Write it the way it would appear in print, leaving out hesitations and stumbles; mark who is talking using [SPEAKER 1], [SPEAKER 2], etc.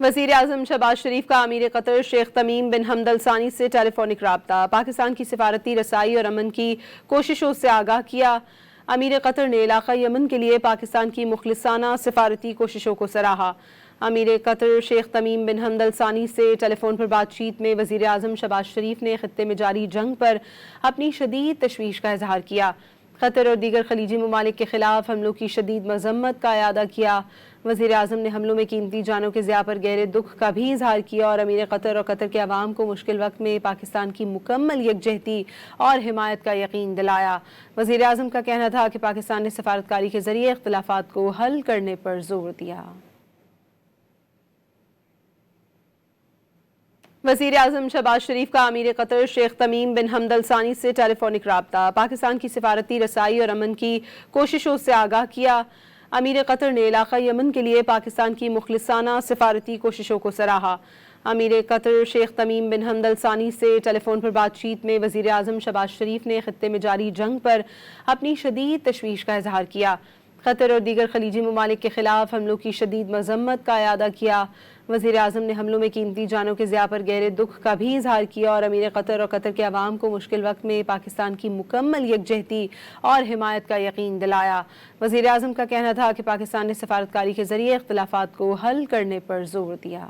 [SPEAKER 1] वज़ीर-ए-आज़म शहबाज शरीफ का अमीर कतर शेख तमीम बिन हमद अल सानी से टेलीफोनिक राब्ता। पाकिस्तान की सिफारती रसाई और अमन की कोशिशों से आगाह किया। अमीर कतर ने इलाका यमन के लिए पाकिस्तान की मुखलिसाना सिफारती कोशिशों को सराहा। अमीर कतर शेख तमीम बिन हमद अल सानी से टेलीफोन पर बातचीत में वज़ीर-ए-आज़म शहबाज शरीफ ने खित्ते में जारी जंग पर अपनी शदीद तशवीश का इजहार किया। कतर और दीगर खलीजी ममालिक के खिलाफ हमलों की शदीद मजम्मत का इयादा किया। वज़ीर-ए-आज़म ने हमलों में कीमती जानों के ज़िया पर गहरे दुख का भी इजहार किया और अमीर कतर और कतर के अवाम को मुश्किल वक्त में पाकिस्तान की मुकम्मल यकजहती और हिमायत का यकीन दिलाया। वज़ीर-ए-आज़म का कहना था कि पाकिस्तान ने सफारतकारी के जरिए इख्तिलाफात को हल करने पर जोर दिया। वज़ीर-ए-आज़म शहबाज शरीफ का अमीर कतर शेख तमीम बिन हमद अल सानी से टेलीफोनिक राब्ता। पाकिस्तान की सिफारती रसाई और अमन की कोशिशों से आगाह किया। अमीर कतर ने इलाका यमन के लिए पाकिस्तान की मुखलिसाना सिफारती कोशिशों को सराहा। अमीर कतर शेख तमीम बिन हमद अल सानी से टेलीफोन पर बातचीत में वज़ीर-ए-आज़म शहबाज शरीफ ने खित्ते में जारी जंग पर अपनी शदीद तशवीश का इजहार किया। कतर और दीगर खलीजी ममालिक के खिलाफ हमलों की शदीद मजम्मत का इयादा किया। वज़ीर-ए-आज़म ने हमलों में कीमती जानों के ज़िया पर गहरे दुख का भी इजहार किया और अमीर कतर और कतर के अवाम को मुश्किल वक्त में पाकिस्तान की मुकम्मल यकजहती और हिमायत का यकीन दिलाया। वज़ीर-ए-आज़म का कहना था कि पाकिस्तान ने सफारतकारी के जरिए इख्तिलाफात को हल करने पर जोर दिया।